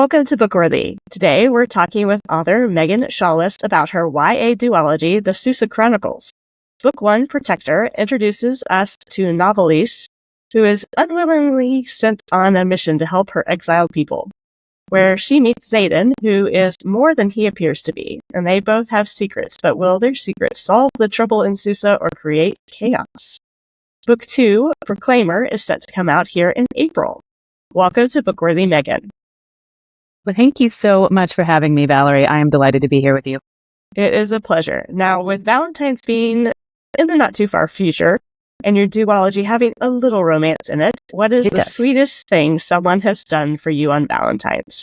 Welcome to Bookworthy. Today we're talking with author Megan Schaulis about her YA duology, The Susa Chronicles. Book 1, Protector, introduces us to Novalice, who is unwillingly sent on a mission to help her exiled people, where she meets Zayden, who is more than he appears to be, and they both have secrets, but will their secrets solve the trouble in Susa or create chaos? Book 2, Proclaimer, is set to come out here in April. Welcome to Bookworthy, Megan. Well, thank you so much for having me, Valerie. I am delighted to be here with you. It is a pleasure. Now, with Valentine's being in the not-too-far future, and your duology having a little romance in it, what is the sweetest thing someone has done for you on Valentine's?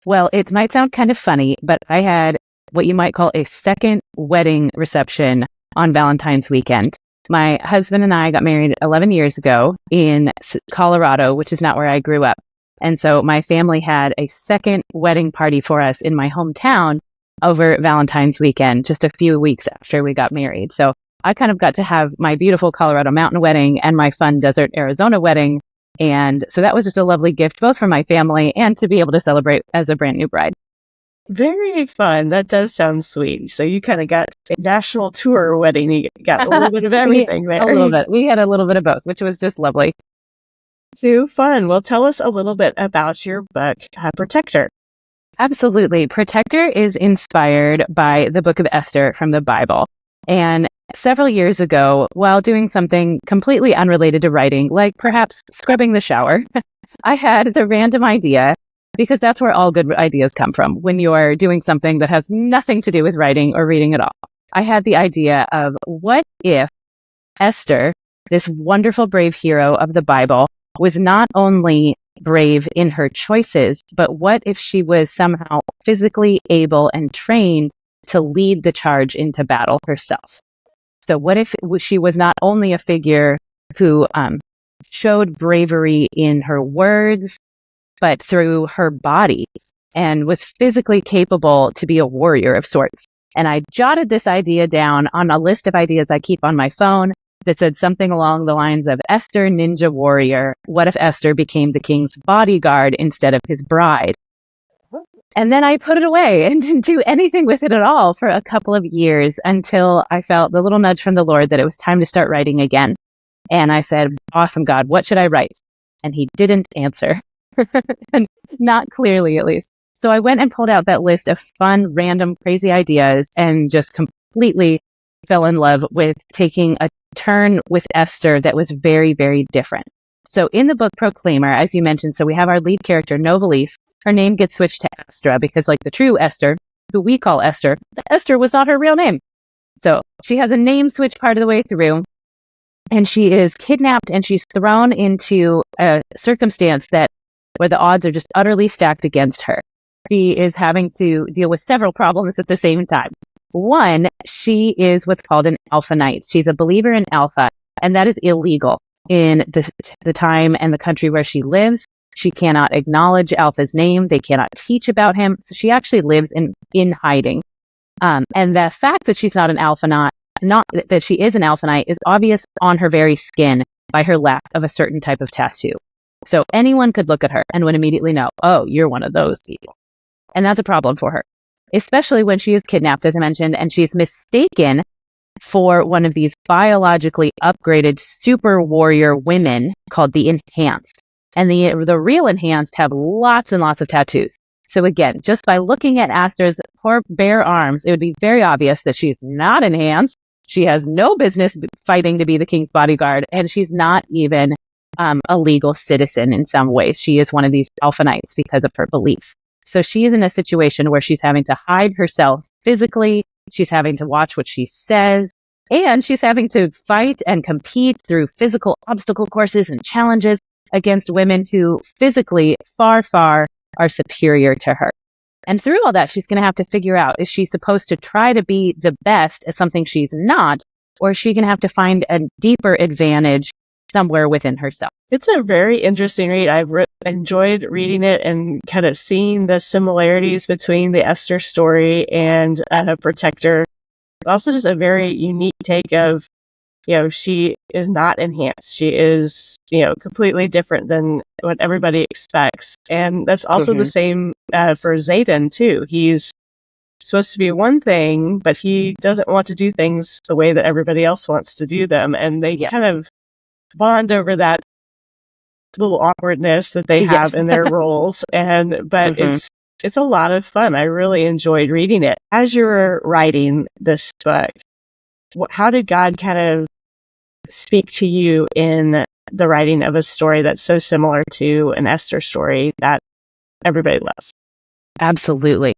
Well, it might sound kind of funny, but I had what you might call a second wedding reception on Valentine's weekend. My husband and I got married 11 years ago in Colorado, which is not where I grew up. And so my family had a second wedding party for us in my hometown over Valentine's weekend, just a few weeks after we got married. So I kind of got to have my beautiful Colorado mountain wedding and my fun desert Arizona wedding. And so that was just a lovely gift, both for my family and to be able to celebrate as a brand new bride. Very fun. That does sound sweet. So you kind of got a national tour wedding. You got a little bit of everything there. A little bit. We had a little bit of both, which was just lovely. Too fun. Well, tell us a little bit about your book, Protector. Absolutely. Protector is inspired by the book of Esther from the Bible. And several years ago, while doing something completely unrelated to writing, like perhaps scrubbing the shower, I had the random idea, because that's where all good ideas come from, when you're doing something that has nothing to do with writing or reading at all. I had the idea of, what if Esther, this wonderful, brave hero of the Bible, was not only brave in her choices, but what if she was somehow physically able and trained to lead the charge into battle herself? So what if she was not only a figure who showed bravery in her words, but through her body, and was physically capable to be a warrior of sorts? And I jotted this idea down on a list of ideas I keep on my phone that said something along the lines of Esther, ninja warrior. What if Esther became the king's bodyguard instead of his bride? And then I put it away and didn't do anything with it at all for a couple of years, until I felt the little nudge from the Lord that it was time to start writing again. And I said, awesome, God, what should I write? And he didn't answer. And not clearly, at least. So I went and pulled out that list of fun, random, crazy ideas and just completely fell in love with taking a turn with Esther that was very, very different. So in the book Proclaimer, as you mentioned, so we have our lead character, Novalice. Her name gets switched to Esther because, like the true Esther, who we call Esther, Esther was not her real name. So she has a name switch part of the way through, and she is kidnapped and she's thrown into a circumstance where the odds are just utterly stacked against her. She is having to deal with several problems at the same time. One, she is what's called an alpha knight. She's a believer in alpha, and that is illegal in the time and the country where she lives. She cannot acknowledge Alpha's name. They cannot teach about him. So she actually lives in hiding. And the fact that she's not an alpha knight, not that she is an alpha knight, is obvious on her very skin by her lack of a certain type of tattoo. So anyone could look at her and would immediately know, oh, you're one of those people. And that's a problem for her, especially when she is kidnapped, as I mentioned, and she's mistaken for one of these biologically upgraded super warrior women called the Enhanced. And the real Enhanced have lots and lots of tattoos. So again, just by looking at Esther's poor bare arms, it would be very obvious that she's not Enhanced. She has no business fighting to be the king's bodyguard, and she's not even a legal citizen in some ways. She is one of these alpha knights because of her beliefs. So she is in a situation where she's having to hide herself physically, she's having to watch what she says, and she's having to fight and compete through physical obstacle courses and challenges against women who physically far, far are superior to her. And through all that, she's going to have to figure out, is she supposed to try to be the best at something she's not, or is she going to have to find a deeper advantage somewhere within herself? It's a very interesting read. I've enjoyed reading it and kind of seeing the similarities between the Esther story and Protector. Also just a very unique take of she is not enhanced. She is, completely different than what everybody expects. And that's also the same for Zayden, too. He's supposed to be one thing, but he doesn't want to do things the way that everybody else wants to do them. And they kind of bond over that little awkwardness that they have in their roles. But it's a lot of fun. I really enjoyed reading it. As you were writing this book, how did God kind of speak to you in the writing of a story that's so similar to an Esther story that everybody loves? Absolutely.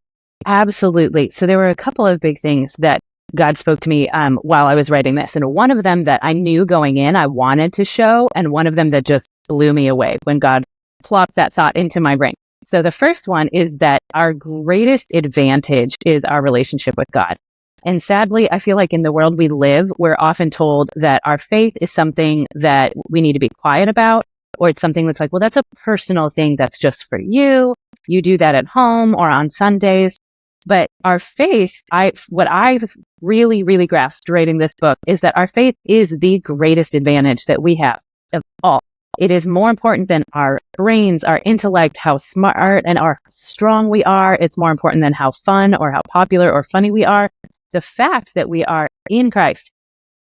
So there were a couple of big things that God spoke to me while I was writing this. And one of them that I knew going in I wanted to show, and one of them that just blew me away when God plopped that thought into my brain. So the first one is that our greatest advantage is our relationship with God. And sadly, I feel like in the world we live, we're often told that our faith is something that we need to be quiet about, or it's something that's like, well, that's a personal thing that's just for you. You do that at home or on Sundays. But our faith, what I've really, really grasped writing this book is that our faith is the greatest advantage that we have of all. It is more important than our brains, our intellect, how smart and how strong we are. It's more important than how fun or how popular or funny we are. The fact that we are in Christ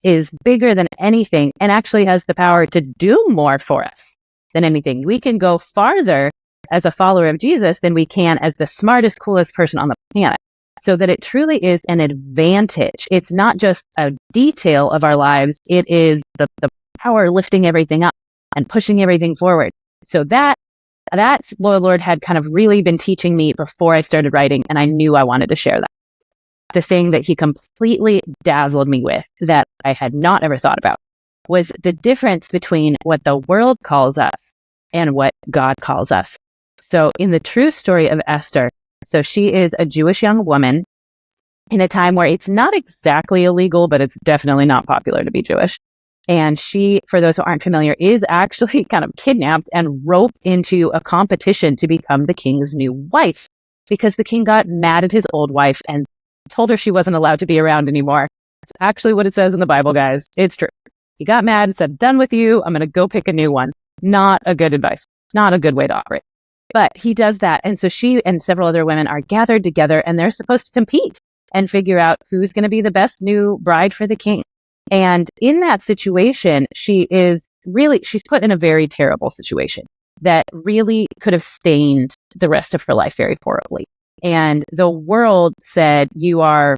is bigger than anything and actually has the power to do more for us than anything. We can go farther as a follower of Jesus than we can as the smartest, coolest person on the planet. So that it truly is an advantage. It's not just a detail of our lives. It is the power lifting everything up and pushing everything forward. So that Lord had kind of really been teaching me before I started writing, and I knew I wanted to share that. The thing that he completely dazzled me with that I had not ever thought about was the difference between what the world calls us and what God calls us. So in the true story of Esther, so she is a Jewish young woman in a time where it's not exactly illegal, but it's definitely not popular to be Jewish. And she, for those who aren't familiar, is actually kind of kidnapped and roped into a competition to become the king's new wife because the king got mad at his old wife and told her she wasn't allowed to be around anymore. It's actually what it says in the Bible, guys. It's true. He got mad and said, done with you. I'm going to go pick a new one. Not a good advice. Not a good way to operate. But he does that. And so she and several other women are gathered together and they're supposed to compete and figure out who's going to be the best new bride for the king. And in that situation, she's put in a very terrible situation that really could have stained the rest of her life very horribly. And the world said, you are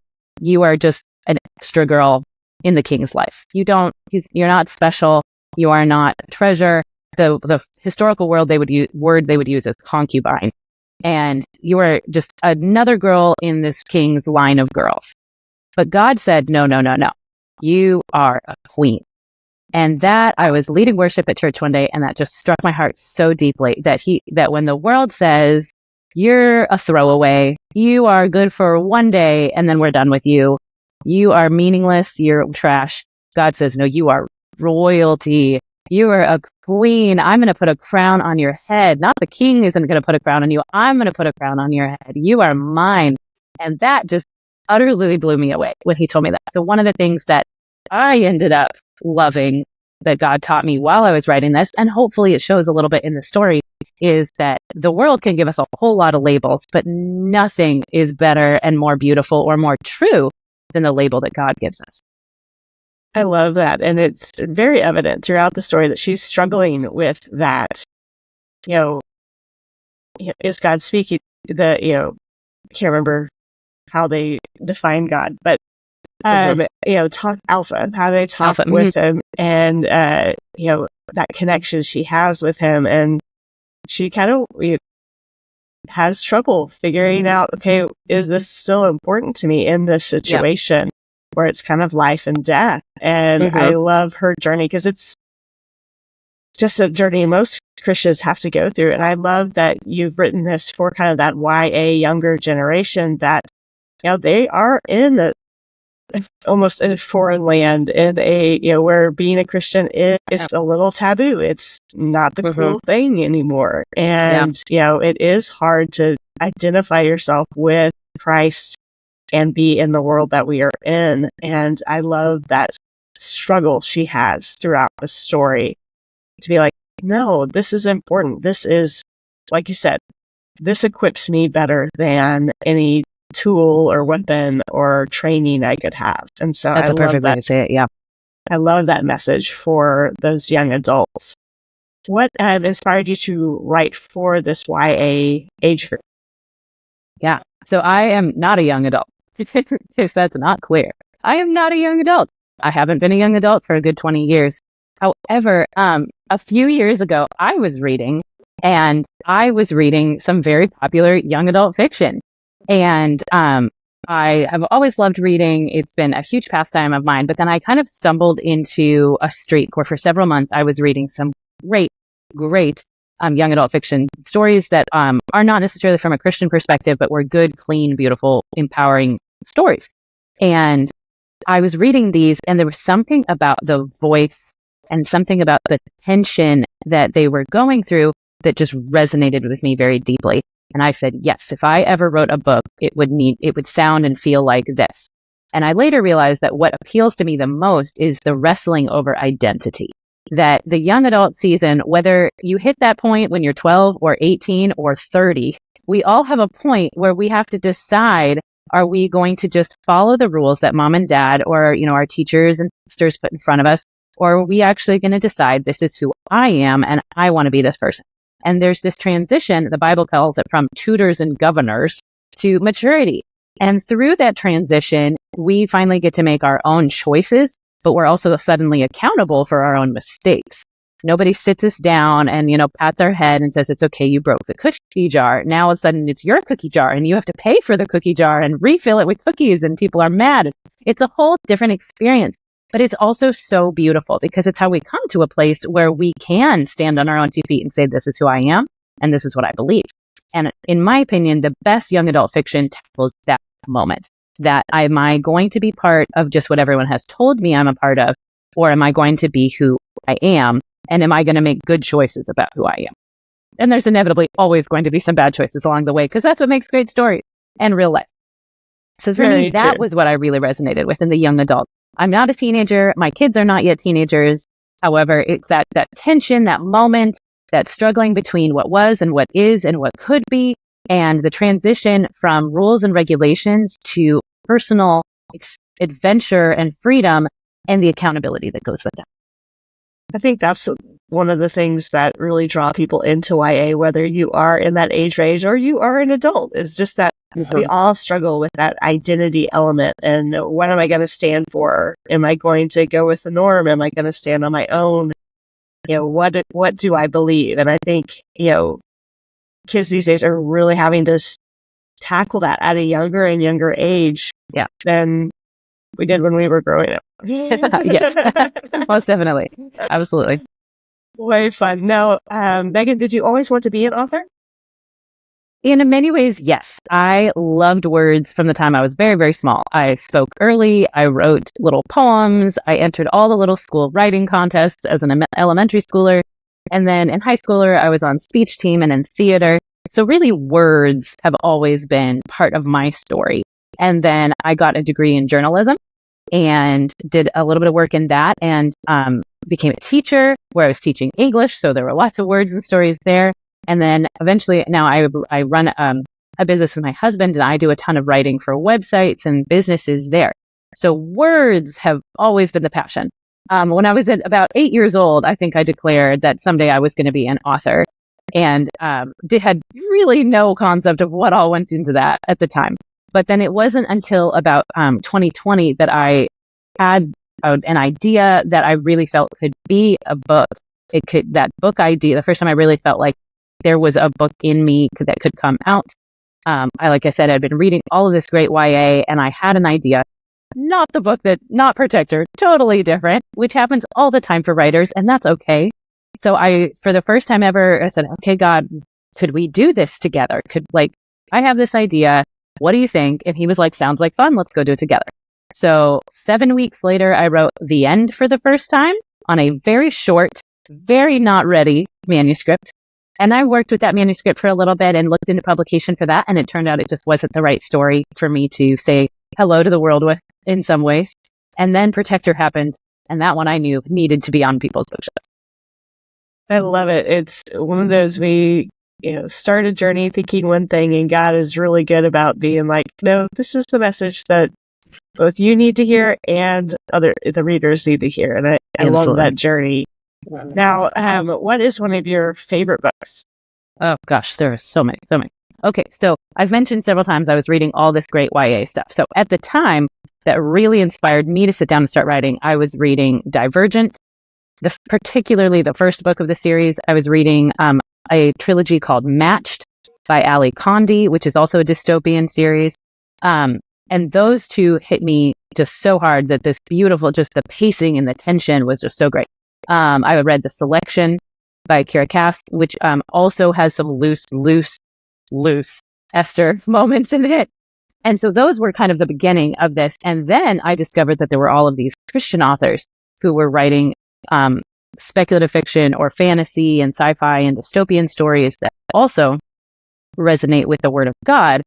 just an extra girl in the king's life. You're not special. You are not a treasure. The historical word they would use is concubine. And you are just another girl in this king's line of girls. But God said, no. You are a queen. And that I was leading worship at church one day, and that just struck my heart so deeply that when the world says, you're a throwaway, you are good for one day, and then we're done with you. You are meaningless, you're trash. God says, no, you are royalty. You are a queen. I'm going to put a crown on your head. Not the king isn't going to put a crown on you. I'm going to put a crown on your head. You are mine. And that just utterly blew me away when he told me that. So one of the things that I ended up loving that God taught me while I was writing this, and hopefully it shows a little bit in the story, is that the world can give us a whole lot of labels, but nothing is better and more beautiful or more true than the label that God gives us. I love that. And it's very evident throughout the story that she's struggling with that. Is God speaking? I can't remember how they define God, but talk Alpha, how they talk with him, and that connection she has with him, and she kind of has trouble figuring out, okay, is this still important to me in this situation where it's kind of life and death? And I love her journey because it's just a journey most Christians have to go through. And I love that you've written this for kind of that YA younger generation that they are in almost a foreign land, in where being a Christian is a little taboo. It's not the cool thing anymore. And, it is hard to identify yourself with Christ and be in the world that we are in. And I love that struggle she has throughout the story, to be like, no, this is important. This is, like you said, this equips me better than any tool or weapon or training I could have. And so That's I a love perfect way that. to say it. Yeah. I love that message for those young adults. What inspired you to write for this YA age group? Yeah. So I am not a young adult. If that's not clear, I am not a young adult. I haven't been a young adult for a good 20 years. However, a few years ago, I was reading some very popular young adult fiction. And I have always loved reading. It's been a huge pastime of mine. But then I kind of stumbled into a streak where for several months I was reading some great young adult fiction stories that are not necessarily from a Christian perspective, but were good, clean, beautiful, empowering stories. And I was reading these, and there was something about the voice and something about the tension that they were going through that just resonated with me very deeply. And I said, yes, if I ever wrote a book, it would sound and feel like this. And I later realized that what appeals to me the most is the wrestling over identity. That the young adult season, whether you hit that point when you're 12 or 18 or 30, we all have a point where we have to decide, are we going to just follow the rules that mom and dad or, our teachers and sisters put in front of us? Or are we actually going to decide this is who I am and I want to be this person? And there's this transition, the Bible calls it, from tutors and governors to maturity. And through that transition, we finally get to make our own choices, but we're also suddenly accountable for our own mistakes. Nobody sits us down and, pats our head and says, it's okay, you broke the cookie jar. Now all of a sudden it's your cookie jar and you have to pay for the cookie jar and refill it with cookies and people are mad. It's a whole different experience. But it's also so beautiful because it's how we come to a place where we can stand on our own 2 feet and say, this is who I am and this is what I believe. And in my opinion, the best young adult fiction tackles that moment. That am I going to be part of just what everyone has told me I'm a part of, or am I going to be who I am? And am I going to make good choices about who I am? And there's inevitably always going to be some bad choices along the way because that's what makes great stories and real life. So for me, that was what I really resonated with in the young adult. I'm not a teenager. My kids are not yet teenagers. However, it's that tension, that moment, that struggling between what was and what is and what could be, and the transition from rules and regulations to personal adventure and freedom and the accountability that goes with that. I think that's one of the things that really draw people into YA, whether you are in that age range or you are an adult, is just that we all struggle with that identity element. And what am I going to stand for? Am I going to go with the norm? Am I going to stand on my own? What do I believe? And I think, kids these days are really having to tackle that at a younger and younger age than we did when we were growing up. Yes, most definitely. Absolutely. Way fun. Now, Megan, did you always want to be an author? In many ways, yes. I loved words from the time I was very, very small. I spoke early. I wrote little poems. I entered all the little school writing contests as an elementary schooler. And then in high schooler, I was on speech team and in theater. So really, words have always been part of my story. And then I got a degree in journalism and did a little bit of work in that and became a teacher where I was teaching English. So there were lots of words and stories there. And then eventually now I run a business with my husband and I do a ton of writing for websites and businesses there. So words have always been the passion. When I was at about 8 years old, I think I declared that someday I was going to be an author and had really no concept of what all went into that at the time. But then it wasn't until about 2020 that I had an idea that I really felt could be a book. That book idea, the first time I really felt like there was a book in me that could come out. Like I said, I'd been reading all of this great YA and I had an idea, not the book not Protector, totally different, which happens all the time for writers and that's okay. So for the first time ever, I said, okay, God, could we do this together? I have this idea. What do you think? And he was like, sounds like fun. Let's go do it together. So 7 weeks later, I wrote the end for the first time on a very short, very not ready manuscript. And I worked with that manuscript for a little bit and looked into publication for that. And it turned out it just wasn't the right story for me to say hello to the world with in some ways. And then Protector happened And that one I knew needed to be on people's bookshelf. I love it. It's one of those we, start a journey thinking one thing, and God is really good about being like, no, this is the message that both you need to hear and the readers need to hear. And I love that journey. Now, what is one of your favorite books? Oh gosh, there are so many. Okay, so I've mentioned several times I was reading all this great YA stuff. So at the time that really inspired me to sit down and start writing, I was reading Divergent, particularly the first book of the series. I was reading a trilogy called Matched by Ali Condi, which is also a dystopian series. And those two hit me just so hard that this beautiful, just the pacing and the tension was just so great. I read The Selection by Kira Cass, which also has some loose Esther moments in it. And so those were kind of the beginning of this. And then I discovered that there were all of these Christian authors who were writing speculative fiction or fantasy and sci-fi and dystopian stories that also resonate with the Word of God.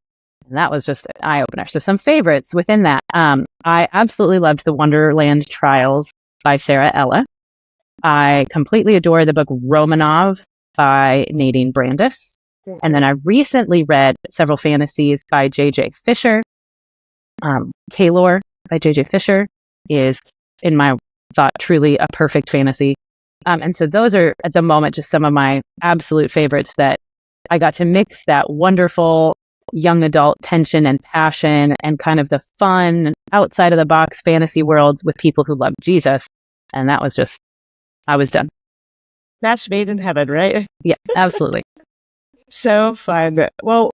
And that was just an eye-opener. So some favorites within that. I absolutely loved The Wonderland Trials by Sarah Ella. I completely adore the book Romanov by Nadine Brandis. And then I recently read several fantasies by J.J. Fisher. Kalor by J.J. Fisher is, in my thought, truly a perfect fantasy. And so those are, at the moment, just some of my absolute favorites that I got to mix that wonderful young adult tension and passion and kind of the fun outside of the box fantasy worlds with people who love Jesus. And that was just, I was done. Match made in heaven, right? Yeah, absolutely. So fun. Well,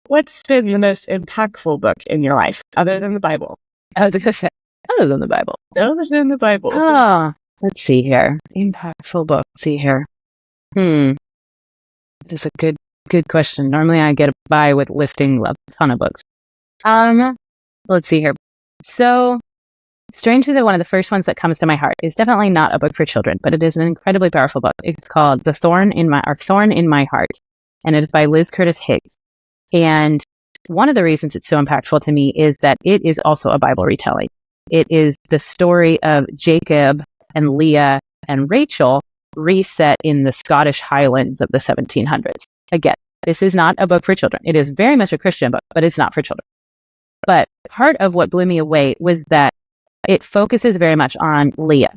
what's been the most impactful book in your life, other than the Bible? I was going to say, other than the Bible. Other than the Bible. Oh, let's see here. Impactful book. Let's see here. It is a good question. Normally I get by with listing a ton of books. Let's see here. So, strangely, one of the first ones that comes to my heart is definitely not a book for children, but it is an incredibly powerful book. It's called Thorn in My Heart, and it is by Liz Curtis Higgs. And one of the reasons it's so impactful to me is that it is also a Bible retelling. It is the story of Jacob and Leah and Rachel reset in the Scottish Highlands of the 1700s. Again, this is not a book for children. It is very much a Christian book, but it's not for children. But part of what blew me away was that it focuses very much on Leah.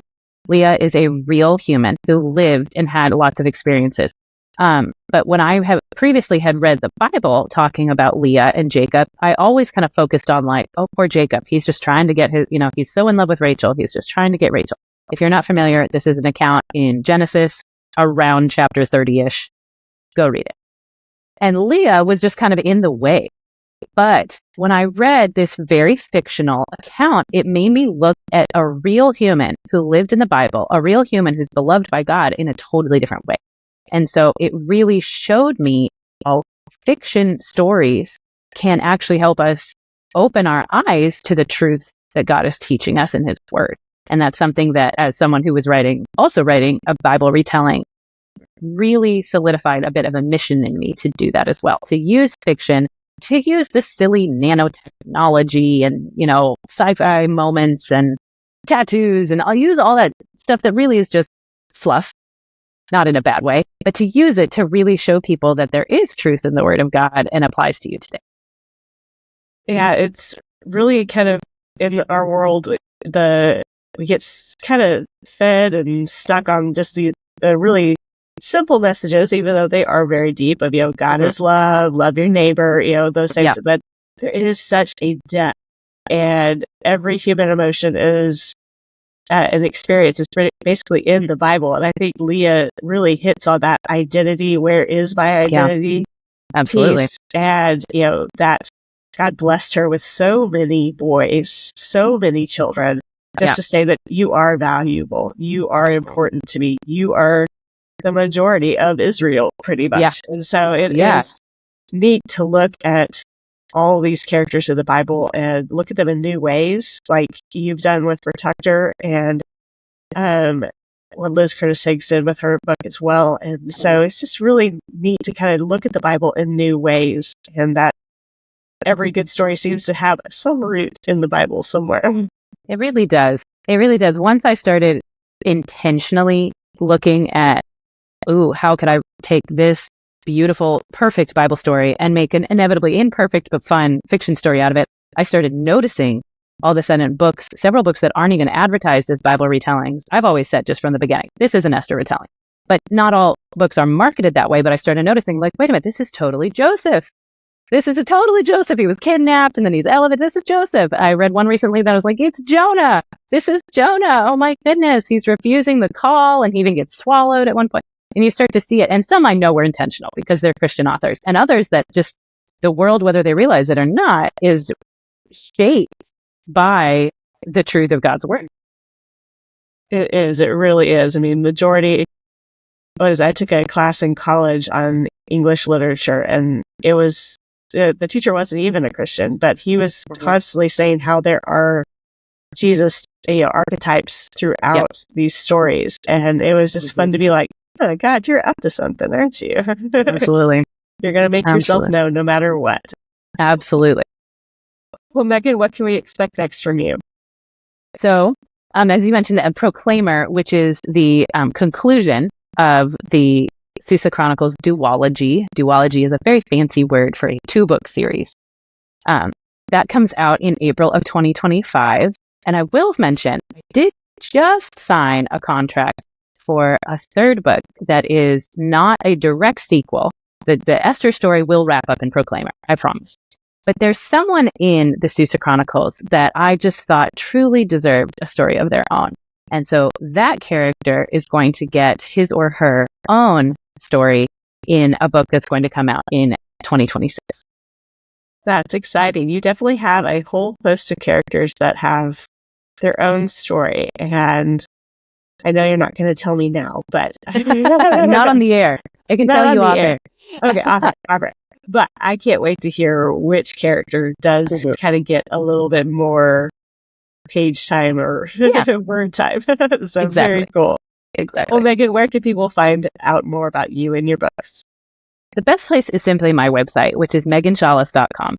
Leah is a real human who lived and had lots of experiences. But when I have previously had read the Bible talking about Leah and Jacob, I always kind of focused on like, oh, poor Jacob. He's just trying to get he's so in love with Rachel. He's just trying to get Rachel. If you're not familiar, this is an account in Genesis around chapter 30-ish. Go read it. And Leah was just kind of in the way. But when I read this very fictional account, it made me look at a real human who lived in the Bible, a real human who's beloved by God in a totally different way. And so it really showed me how fiction stories can actually help us open our eyes to the truth that God is teaching us in His Word. And that's something that, as someone who was also writing a Bible retelling, really solidified a bit of a mission in me to do that as well, to use fiction, to use the silly nanotechnology and, sci-fi moments and tattoos, and I'll use all that stuff that really is just fluff, not in a bad way, but to use it to really show people that there is truth in the Word of God and applies to you today. Yeah, it's really kind of in our world, we get kind of fed and stuck on just the really simple messages, even though they are very deep of, God is love your neighbor, those things, but there is such a depth, and every human emotion is an experience. It's basically in the Bible. And I think Leah really hits on that identity. Where is my identity? Yeah, absolutely. Piece. And, that God blessed her with so many boys, so many children, just to say that you are valuable. You are important to me. You are the majority of Israel, pretty much. Yeah. And so it is neat to look at all these characters of the Bible and look at them in new ways, like you've done with Protector and what Liz Curtis Higgs did with her book as well. And so it's just really neat to kind of look at the Bible in new ways, and that every good story seems to have some root in the Bible somewhere. It really does. It really does. Once I started intentionally looking at, how could I take this beautiful, perfect Bible story and make an inevitably imperfect but fun fiction story out of it, I started noticing all of a sudden several books that aren't even advertised as Bible retellings. I've always said just from the beginning, this is an Esther retelling. But not all books are marketed that way. But I started noticing, like, wait a minute, this is totally Joseph. This is totally Joseph. He was kidnapped and then he's elevated. This is Joseph. I read one recently that was like, it's Jonah. This is Jonah. Oh my goodness. He's refusing the call and he even gets swallowed at one point. And you start to see it. And some I know were intentional because they're Christian authors, and others that just the world, whether they realize it or not, is shaped by the truth of God's word. It is. It really is. I mean, I took a class in college on English literature, and it was, the teacher wasn't even a Christian, but he was constantly saying how there are Jesus archetypes throughout these stories. And it was just fun to be like, oh God, you're up to something, aren't you? Absolutely. You're going to make yourself known no matter what. Absolutely. Well, Megan, what can we expect next from you? So, as you mentioned, the Proclaimer, which is the conclusion of the Susa Chronicles duology. Duology is a very fancy word for a 2-book series. That comes out in April of 2025. And I will mention, I did just sign a contract for a 3rd book that is not a direct sequel. The Esther story will wrap up in Proclaimer, I promise. But there's someone in the Susa Chronicles that I just thought truly deserved a story of their own. And so that character is going to get his or her own story in a book that's going to come out in 2026. That's exciting. You definitely have a whole host of characters that have their own story. And I know you're not going to tell me now, but... Not on the air. I can tell you off air. Okay, off air. But I can't wait to hear which character does kind of get a little bit more page time or word time. So exactly. Very cool. Exactly. Well, Megan, where can people find out more about you and your books? The best place is simply my website, which is meganschaulis.com.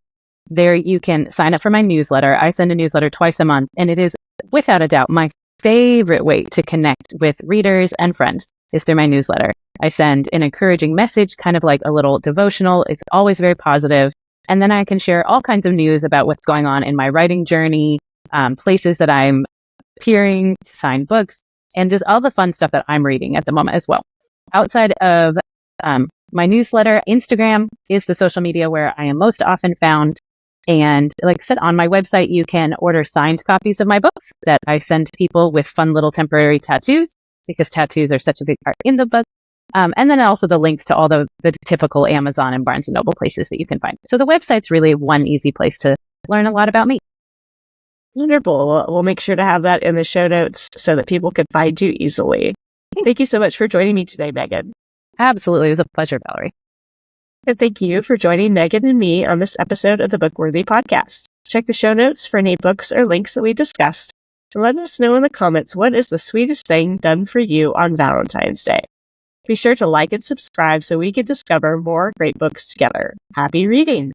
There you can sign up for my newsletter. I send a newsletter twice a month, and it is without a doubt my favorite way to connect with readers and friends is through my newsletter. I send an encouraging message, kind of like a little devotional. It's always very positive. And then I can share all kinds of news about what's going on in my writing journey, places that I'm appearing to sign books, and just all the fun stuff that I'm reading at the moment as well. Outside of my newsletter, Instagram is the social media where I am most often found. And like I said, on my website, you can order signed copies of my books that I send to people with fun little temporary tattoos, because tattoos are such a big part in the book. And then also the links to all the typical Amazon and Barnes & Noble places that you can find. So the website's really one easy place to learn a lot about me. Wonderful. We'll make sure to have that in the show notes so that people can find you easily. Thank you so much for joining me today, Megan. Absolutely. It was a pleasure, Valerie. And thank you for joining Megan and me on this episode of the Bookworthy Podcast. Check the show notes for any books or links that we discussed. And let us know in the comments what is the sweetest thing done for you on Valentine's Day. Be sure to like and subscribe so we can discover more great books together. Happy reading!